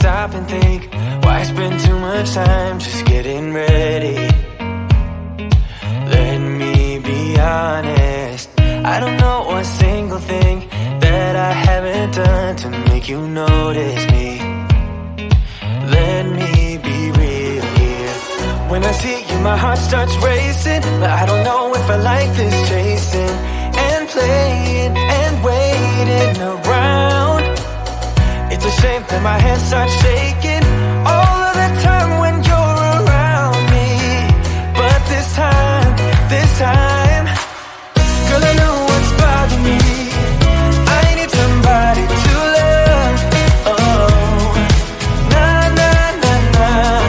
stop and think, why spend too much time just getting ready? Let me be honest, I don't know a single thing that I haven't done to make you notice me. Let me be real here. When I see you, my heart starts racing, but I don't know if I like this chasing and playing and waiting around. It's a shame that my hands start shaking all of the time when you're around me. But this time, girl, I know what's bothering me. I need somebody to love. Oh, nah, nah, nah, nah.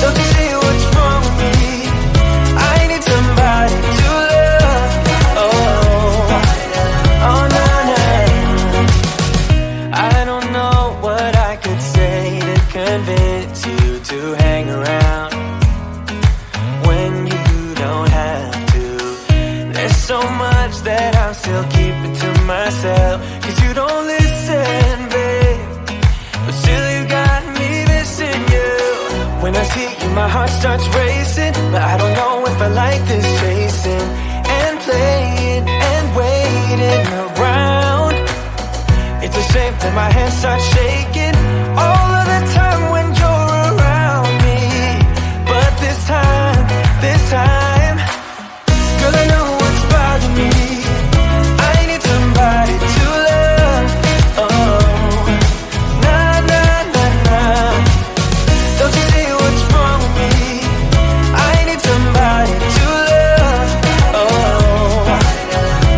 Don't you see what's wrong with me? I need somebody to love. Oh, oh, nah, nah. I don't know what I could say to convince you to hang around when you don't have to. There's so much that I'm still keeping to myself, 'cause you don't listen, babe. But still you got me missing you. When I see you, my heart starts racing, but I don't know if I like this chasing and playing and waiting around. It's a shame that my hands start shaking all of the time when you're around me. But this time, girl, I know what's bothering me. I need somebody to love. Oh, nah, nah, nah, nah. Don't you see what's wrong with me? I need somebody to love. Oh,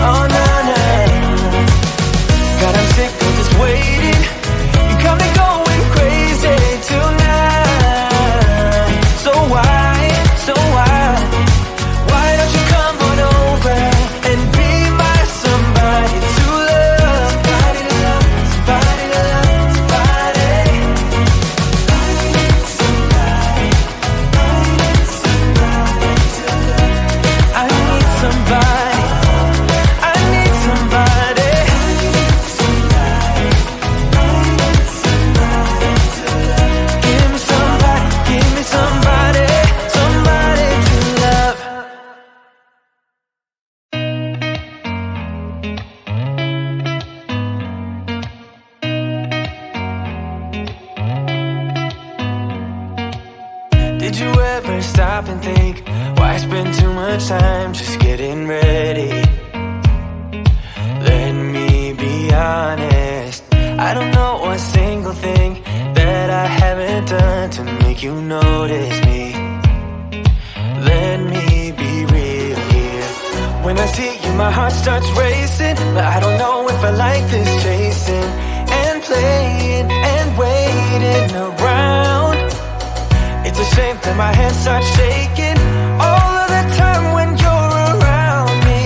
oh, nah, nah. God, I'm sick of this waiting. You got me going crazy tonight. So why? Why don't you come on over and be my somebody to love? Somebody to love, somebody to love, somebody. I need somebody. I need somebody to love. I need somebody. I need somebody. Give me somebody, give me somebody, somebody to love. Did you ever stop and think, why spend too much time just getting ready? Let me be honest, I don't know a single thing that I haven't done to make you notice me. Let me be real here. When I see you, my heart starts racing, but I don't know if I like this chasing and playing and waiting around. It's a shame that my hands start shaking all of the time when you're around me.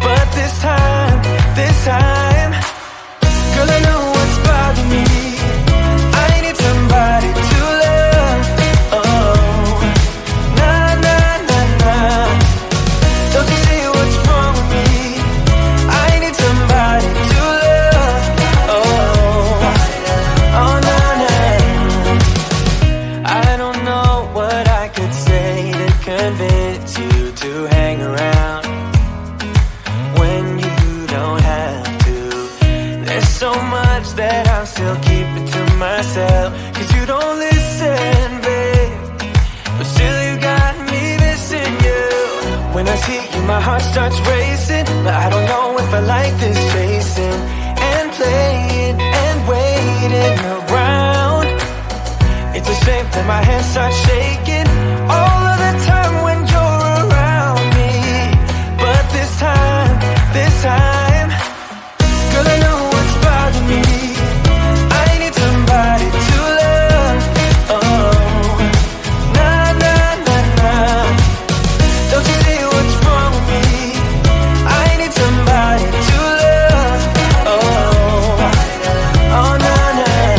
But this time, girl, I know what's bothering me. I need somebody to love. Oh, nah, nah, nah, nah. Don't you see what's wrong with me? I need somebody to love. Oh, oh, nah, nah. I don't know what I could say to convince you to hang around when you don't have to. There's so much that I'm still keeping to myself, 'cause you don't listen, babe. But still you got me missing you. When I see you, my heart starts racing, but I don't know if I like this chasing and playing and waiting around. It's a shame that my hands start shaking all of the time when you're around me. But this time, girl, I know what's bothering me. I need somebody to love. Oh, nah, nah, nah, nah. Don't you see what's wrong with me? I need somebody to love. Oh, oh, nah, nah.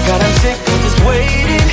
God, I'm sick of this waiting.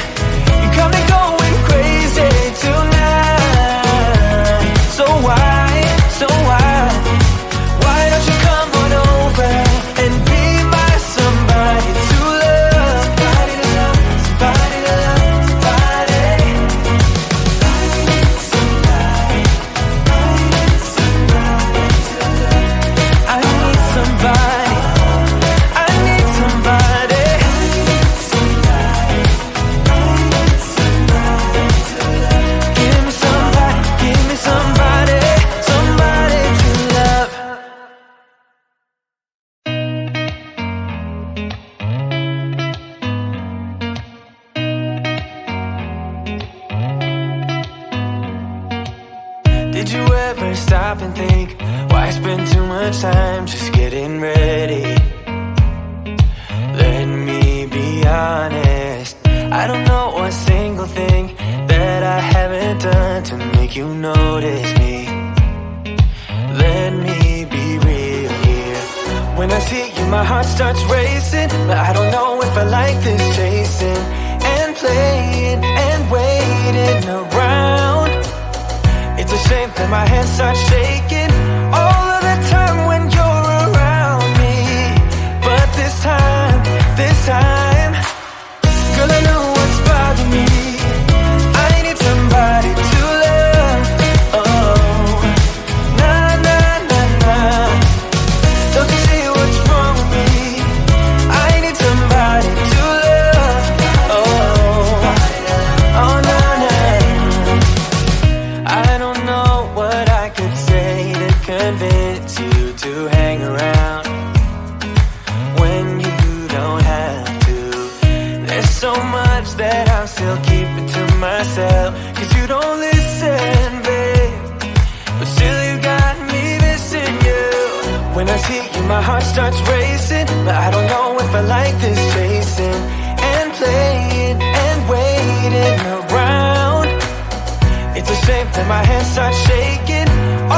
Did you ever stop and think, why spend too much time just getting ready? Let me be honest, I don't know a single thing that I haven't done to make you notice me. Let me be real here. When I see you, my heart starts racing, but I don't know if I like this chasing and playing and waiting around. It's a shame that my hands start shaking all of the time when you're around me. But this time, girl, I know what's bothering me. I need somebody to love. Oh, nah, nah, nah, nah. Don't you see what's wrong with me? I need somebody to love. Oh, oh, nah, nah. I don't know what I could say to convince you to hang around when you don't have to. There's so much that I'm still keeping to myself, 'cause you don't listen, babe. But still you got me missing you. When I see you, my heart starts racing, but I don't know if I like this chasing and playing and waiting around. It's a shame that my hands start shaking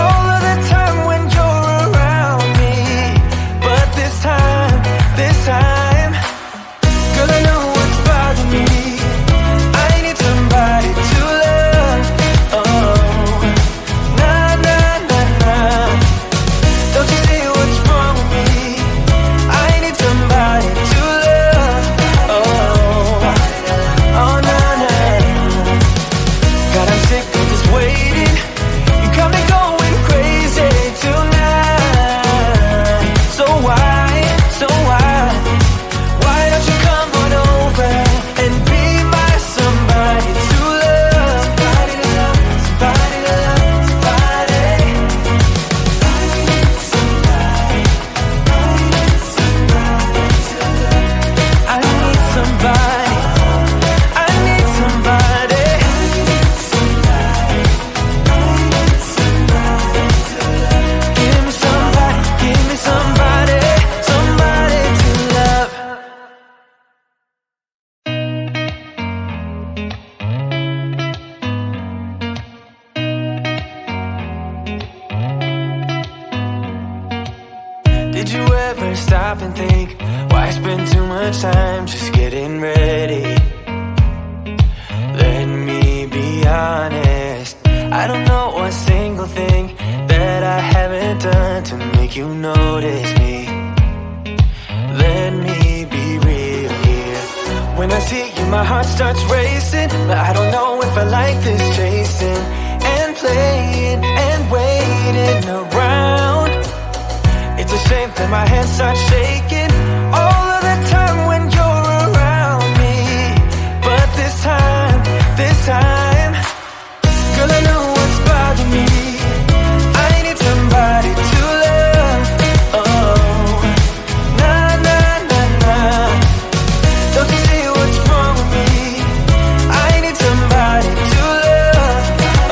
all of the time when you're around me. But this time, girl, I know what's bothering me. I need somebody to love. Oh, nah, nah, nah, nah. Don't you see what's wrong with me? I need somebody to love. Oh, oh, nah, nah. God, I'm sick of this waiting. You got me going crazy tonight. So why? Why don't you come on over and be my somebody to love? Somebody to love, somebody to love, somebody. I need somebody to love. I need somebody. I need somebody. Give me somebody, give me somebody, somebody to love. Did you ever stop and think, why spend too much time just getting ready? Let me be honest, I don't know a single thing that I haven't done to make you notice me. Let me be real here. When I see you, my heart starts racing, but I don't know if I like this chasing and playing and waiting around. It's a shame that my hands start shaking all of the time when you're around me. But this time, girl, I know what's bothering me. I need somebody to love. Oh, nah, nah, nah, nah. Don't you see what's wrong with me? I need somebody to love.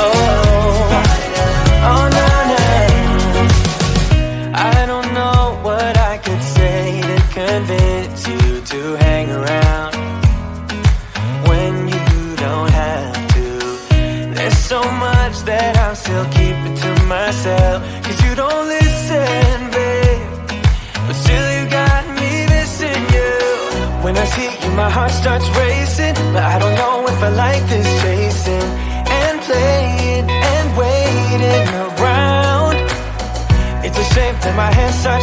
Oh, oh, nah, nah. I don't know what I could say to convince you to hang around when you don't have to. There's so much that I'm still keeping to myself, 'cause you don't listen, babe. But still you got me missing you. When I see you, my heart starts racing, but I don't know if I like this chasing and playing and waiting around. It's a shame that my hands start